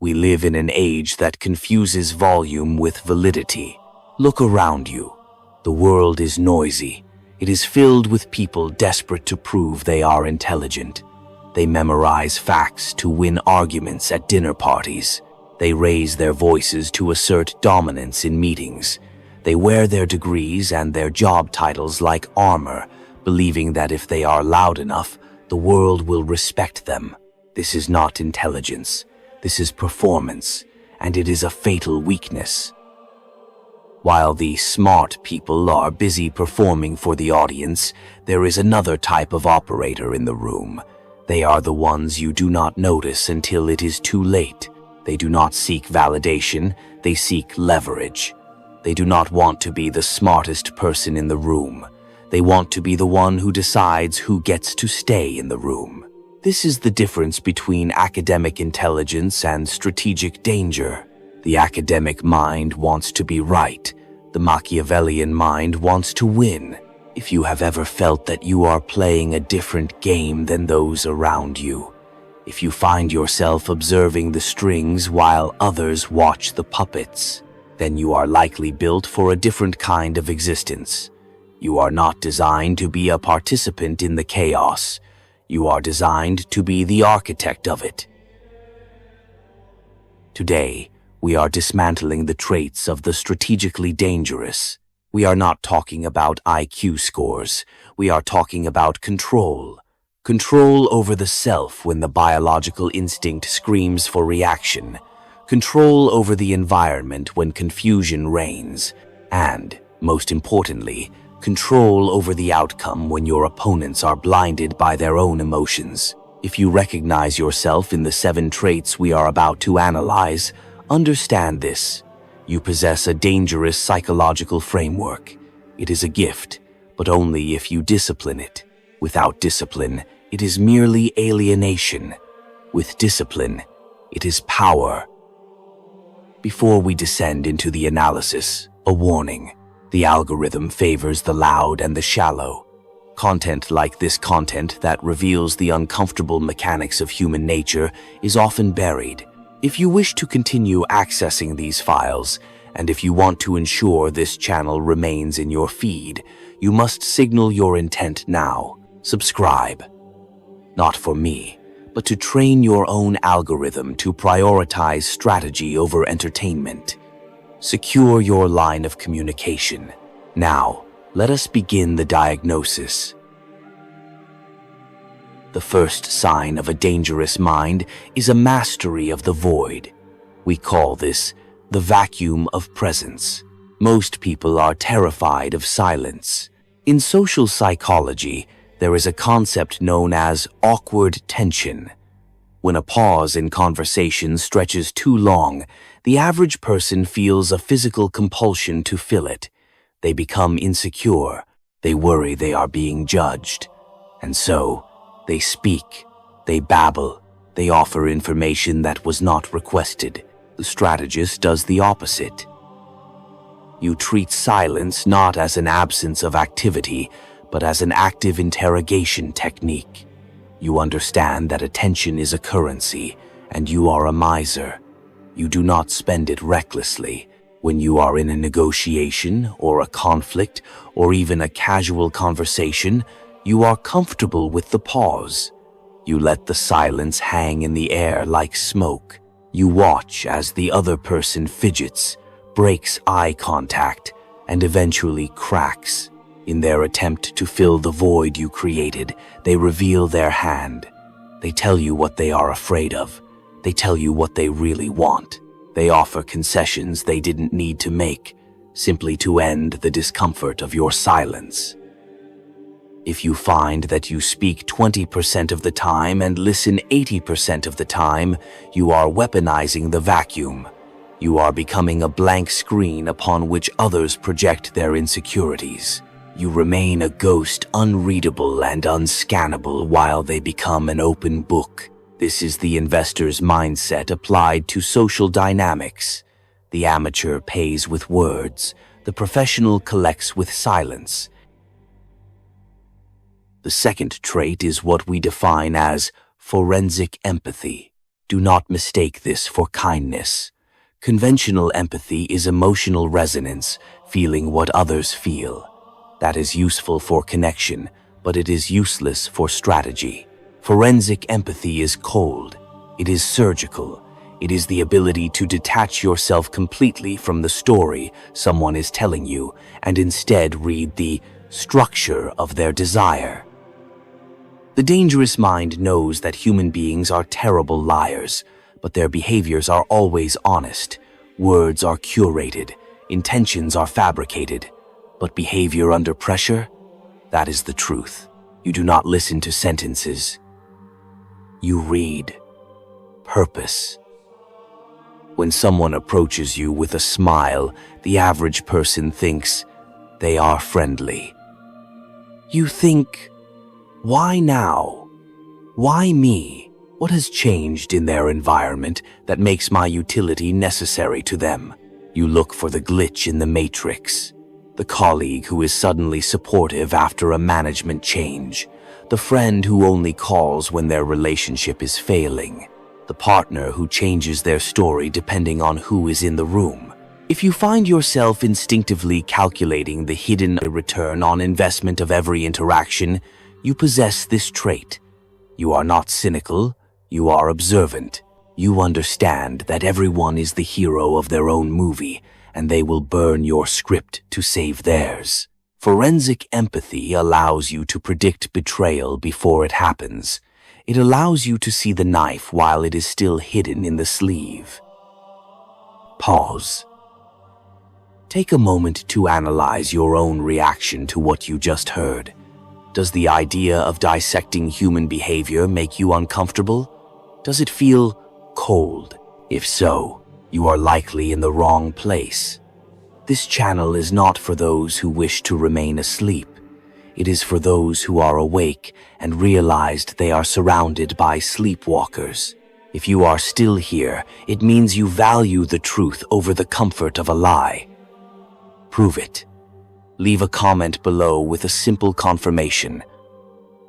We live in an age that confuses volume with validity. Look around you. The world is noisy. It is filled with people desperate to prove they are intelligent. They memorize facts to win arguments at dinner parties. They raise their voices to assert dominance in meetings. They wear their degrees and their job titles like armor, believing that if they are loud enough, the world will respect them. This is not intelligence. This is performance, and it is a fatal weakness. While the smart people are busy performing for the audience, there is another type of operator in the room. They are the ones you do not notice until it is too late. They do not seek validation, they seek leverage. They do not want to be the smartest person in the room. They want to be the one who decides who gets to stay in the room. This is the difference between academic intelligence and strategic danger. The academic mind wants to be right. The Machiavellian mind wants to win. If you have ever felt that you are playing a different game than those around you, if you find yourself observing the strings while others watch the puppets, then you are likely built for a different kind of existence. You are not designed to be a participant in the chaos. You are designed to be the architect of it. Today, we are dismantling the traits of the strategically dangerous. We are not talking about IQ scores. We are talking about control. Control over the self when the biological instinct screams for reaction. Control over the environment when confusion reigns. And, most importantly, control over the outcome when your opponents are blinded by their own emotions. If you recognize yourself in the 7 traits we are about to analyze, understand this. You possess a dangerous psychological framework. It is a gift, but only if you discipline it. Without discipline, it is merely alienation. With discipline, it is power. Before we descend into the analysis, a warning. The algorithm favors the loud and the shallow. Content like this content that reveals the uncomfortable mechanics of human nature is often buried. If you wish to continue accessing these files, and if you want to ensure this channel remains in your feed, you must signal your intent now. Subscribe. Not for me, but to train your own algorithm to prioritize strategy over entertainment. Secure your line of communication. Now, let us begin the diagnosis. The first sign of a dangerous mind is a mastery of the void. We call this the vacuum of presence. Most people are terrified of silence. In social psychology, there is a concept known as awkward tension. When a pause in conversation stretches too long, the average person feels a physical compulsion to fill it. They become insecure. They worry they are being judged. And so, they speak. They babble. They offer information that was not requested. The strategist does the opposite. You treat silence not as an absence of activity, but as an active interrogation technique. You understand that attention is a currency, and you are a miser. You do not spend it recklessly. When you are in a negotiation, or a conflict, or even a casual conversation, you are comfortable with the pause. You let the silence hang in the air like smoke. You watch as the other person fidgets, breaks eye contact, and eventually cracks. In their attempt to fill the void you created, they reveal their hand. They tell you what they are afraid of. They tell you what they really want. They offer concessions they didn't need to make, simply to end the discomfort of your silence. If you find that you speak 20% of the time and listen 80% of the time, you are weaponizing the vacuum. You are becoming a blank screen upon which others project their insecurities. You remain a ghost, unreadable and unscannable, while they become an open book. This is the investor's mindset applied to social dynamics. The amateur pays with words. The professional collects with silence. The second trait is what we define as forensic empathy. Do not mistake this for kindness. Conventional empathy is emotional resonance, feeling what others feel. That is useful for connection, but it is useless for strategy. Forensic empathy is cold. It is surgical. It is the ability to detach yourself completely from the story someone is telling you and instead read the structure of their desire. The dangerous mind knows that human beings are terrible liars, but their behaviors are always honest. Words are curated, intentions are fabricated, but behavior under pressure? That is the truth. You do not listen to sentences. You read purpose. When someone approaches you with a smile, the average person thinks they are friendly. You think, why now? Why me? What has changed in their environment that makes my utility necessary to them? You look for the glitch in the matrix. The colleague who is suddenly supportive after a management change. The friend who only calls when their relationship is failing. The partner who changes their story depending on who is in the room. If you find yourself instinctively calculating the hidden return on investment of every interaction, you possess this trait. You are not cynical, you are observant. You understand that everyone is the hero of their own movie, and they will burn your script to save theirs. Forensic empathy allows you to predict betrayal before it happens. It allows you to see the knife while it is still hidden in the sleeve. Pause. Take a moment to analyze your own reaction to what you just heard. Does the idea of dissecting human behavior make you uncomfortable? Does it feel cold? If so, you are likely in the wrong place. This channel is not for those who wish to remain asleep. It is for those who are awake and realized they are surrounded by sleepwalkers. If you are still here, it means you value the truth over the comfort of a lie. Prove it. Leave a comment below with a simple confirmation.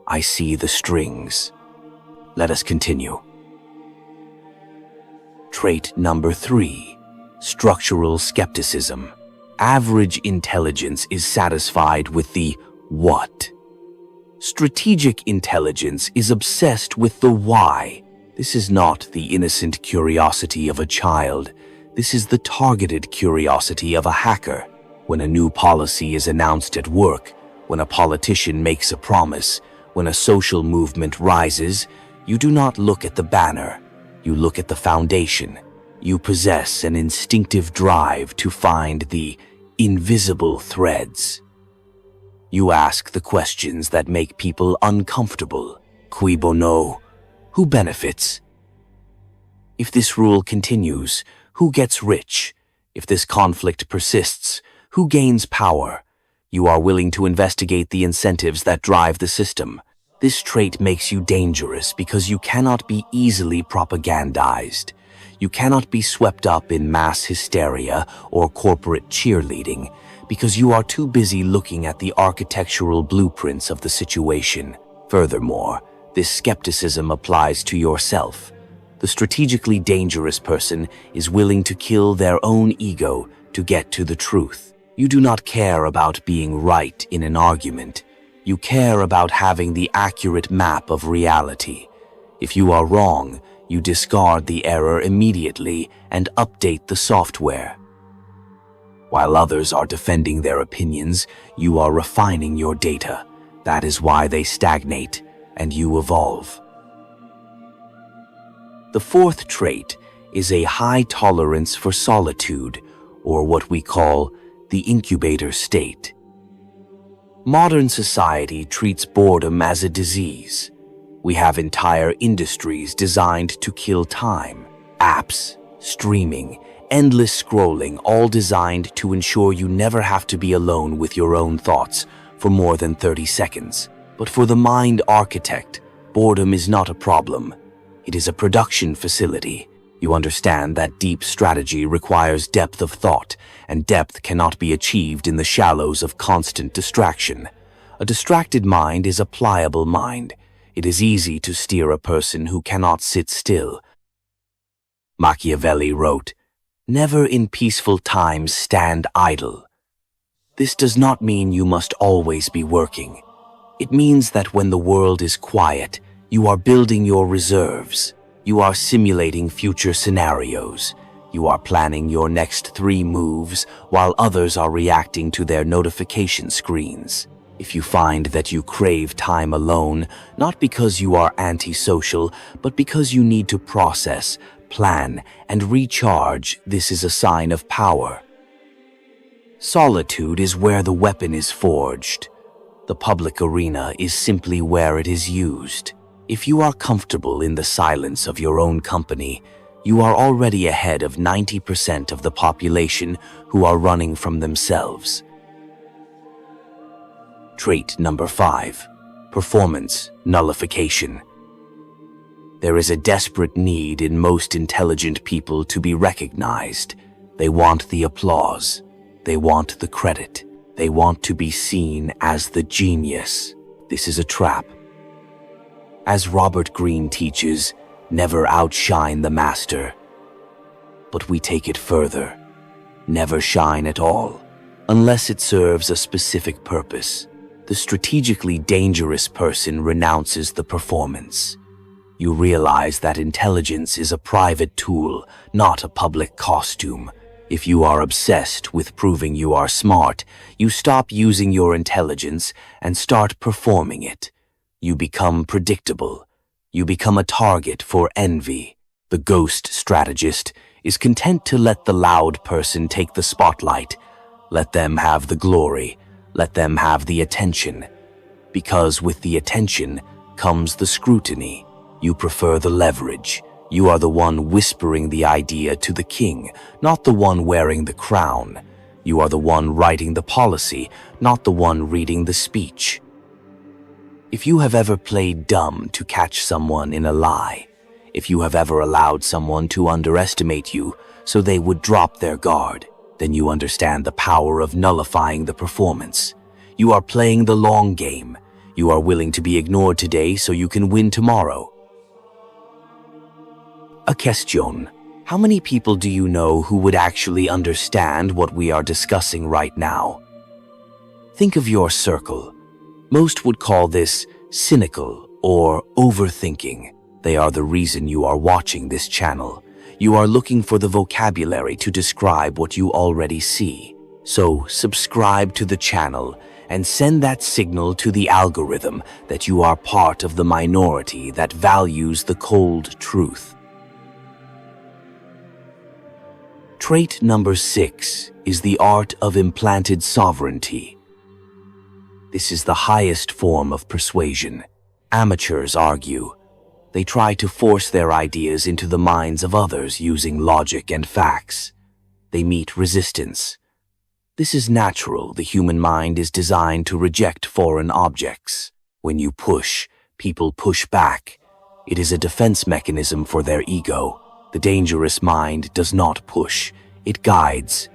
I see the strings. Let us continue. Trait number 3, structural skepticism. Average intelligence is satisfied with the what. Strategic intelligence is obsessed with the why. This is not the innocent curiosity of a child. This is the targeted curiosity of a hacker. When a new policy is announced at work, when a politician makes a promise, when a social movement rises, you do not look at the banner. You look at the foundation. You possess an instinctive drive to find the invisible threads. You ask the questions that make people uncomfortable. Cui bono? Who benefits? If this rule continues, who gets rich? If this conflict persists, who gains power? You are willing to investigate the incentives that drive the system. This trait makes you dangerous because you cannot be easily propagandized. You cannot be swept up in mass hysteria or corporate cheerleading because you are too busy looking at the architectural blueprints of the situation. Furthermore, this skepticism applies to yourself. The strategically dangerous person is willing to kill their own ego to get to the truth. You do not care about being right in an argument. You care about having the accurate map of reality. If you are wrong, you discard the error immediately and update the software. While others are defending their opinions, you are refining your data. That is why they stagnate and you evolve. The 4th trait is a high tolerance for solitude, or what we call the incubator state. Modern society treats boredom as a disease. We have entire industries designed to kill time. Apps, streaming, endless scrolling, all designed to ensure you never have to be alone with your own thoughts for more than 30 seconds. But for the mind architect, boredom is not a problem. It is a production facility. You understand that deep strategy requires depth of thought, and depth cannot be achieved in the shallows of constant distraction. A distracted mind is a pliable mind. It is easy to steer a person who cannot sit still. Machiavelli wrote, "Never in peaceful times stand idle." This does not mean you must always be working. It means that when the world is quiet, you are building your reserves. You are simulating future scenarios. You are planning your next 3 moves while others are reacting to their notification screens. If you find that you crave time alone, not because you are antisocial, but because you need to process, plan, and recharge, this is a sign of power. Solitude is where the weapon is forged. The public arena is simply where it is used. If you are comfortable in the silence of your own company, you are already ahead of 90% of the population who are running from themselves. Trait number 5, performance nullification. There is a desperate need in most intelligent people to be recognized. They want the applause. They want the credit. They want to be seen as the genius. This is a trap. As Robert Greene teaches, never outshine the master. But we take it further. Never shine at all, unless it serves a specific purpose. The strategically dangerous person renounces the performance. You realize that intelligence is a private tool, not a public costume. If you are obsessed with proving you are smart, you stop using your intelligence and start performing it. You become predictable. You become a target for envy. The ghost strategist is content to let the loud person take the spotlight. Let them have the glory. Let them have the attention. Because with the attention comes the scrutiny. You prefer the leverage. You are the one whispering the idea to the king, not the one wearing the crown. You are the one writing the policy, not the one reading the speech. If you have ever played dumb to catch someone in a lie, if you have ever allowed someone to underestimate you so they would drop their guard, then you understand the power of nullifying the performance. You are playing the long game. You are willing to be ignored today so you can win tomorrow. A question. How many people do you know who would actually understand what we are discussing right now? Think of your circle. Most would call this cynical or overthinking. They are the reason you are watching this channel. You are looking for the vocabulary to describe what you already see. So subscribe to the channel and send that signal to the algorithm that you are part of the minority that values the cold truth. Trait number 6 is the art of implanted sovereignty. This is the highest form of persuasion. Amateurs argue. They try to force their ideas into the minds of others using logic and facts. They meet resistance. This is natural. The human mind is designed to reject foreign objects. When you push, people push back. It is a defense mechanism for their ego. The dangerous mind does not push, it guides.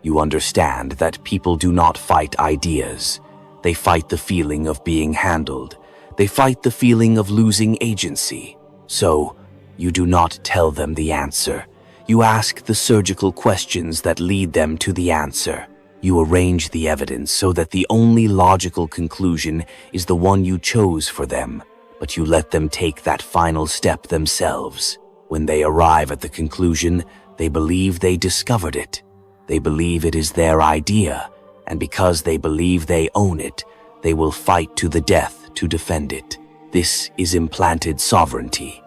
You understand that people do not fight ideas. They fight the feeling of being handled. They fight the feeling of losing agency. So, you do not tell them the answer. You ask the surgical questions that lead them to the answer. You arrange the evidence so that the only logical conclusion is the one you chose for them, but you let them take that final step themselves. When they arrive at the conclusion, they believe they discovered it. They believe it is their idea, and because they believe they own it, they will fight to the death to defend it. This is implanted sovereignty.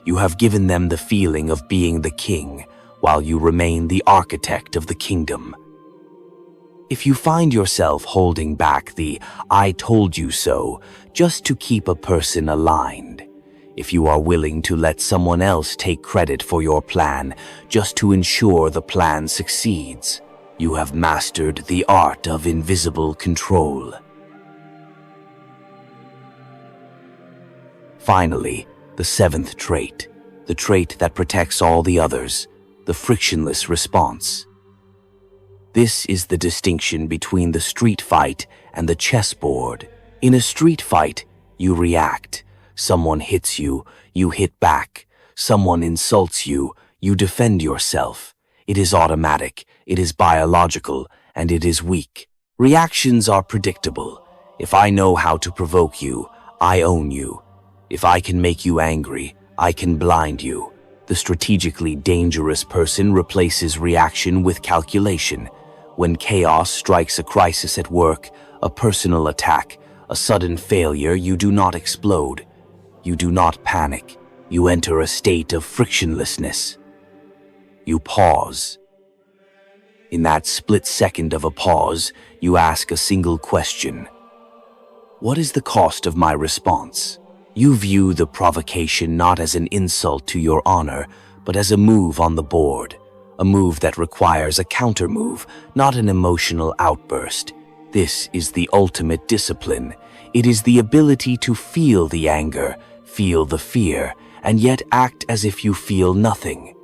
You have given them the feeling of being the king, while you remain the architect of the kingdom. If you find yourself holding back the "I told you so" just to keep a person aligned, if you are willing to let someone else take credit for your plan just to ensure the plan succeeds, you have mastered the art of invisible control. Finally, the 7th trait, the trait that protects all the others, the frictionless response. This is the distinction between the street fight and the chessboard. In a street fight, you react. Someone hits you, you hit back. Someone insults you, you defend yourself. It is automatic, it is biological, and it is weak. Reactions are predictable. If I know how to provoke you, I own you. If I can make you angry, I can blind you. The strategically dangerous person replaces reaction with calculation. When chaos strikes a crisis at work, a personal attack, a sudden failure, you do not explode. You do not panic. You enter a state of frictionlessness. You pause. In that split second of a pause, you ask a single question. What is the cost of my response? You view the provocation not as an insult to your honor, but as a move on the board, a move that requires a counter-move, not an emotional outburst. This is the ultimate discipline. It is the ability to feel the anger, feel the fear, and yet act as if you feel nothing.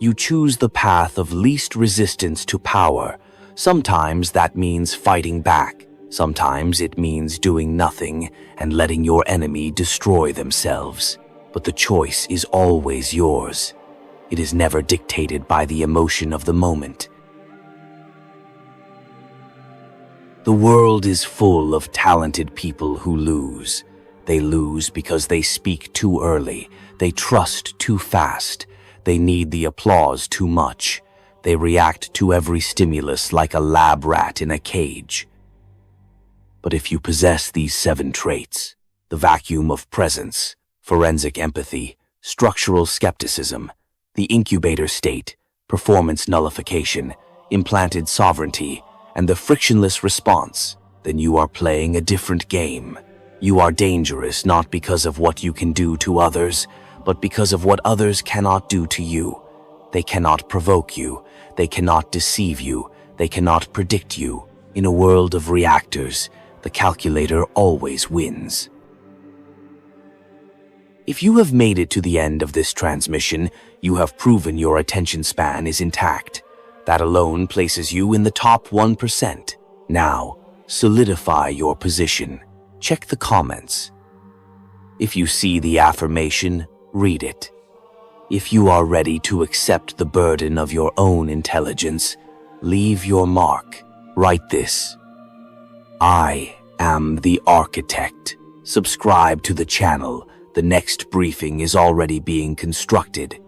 You choose the path of least resistance to power. Sometimes that means fighting back. Sometimes it means doing nothing and letting your enemy destroy themselves. But the choice is always yours. It is never dictated by the emotion of the moment. The world is full of talented people who lose. They lose because they speak too early. They trust too fast. They need the applause too much. They react to every stimulus like a lab rat in a cage. But if you possess these 7 traits, the vacuum of presence, forensic empathy, structural skepticism, the incubator state, performance nullification, implanted sovereignty, and the frictionless response, then you are playing a different game. You are dangerous not because of what you can do to others, but because of what others cannot do to you. They cannot provoke you. They cannot deceive you. They cannot predict you. In a world of reactors, the calculator always wins. If you have made it to the end of this transmission, you have proven your attention span is intact. That alone places you in the top 1%. Now, solidify your position. Check the comments. If you see the affirmation, read it. If you are ready to accept the burden of your own intelligence, leave your mark. Write this. I am the architect. Subscribe to the channel. The next briefing is already being constructed.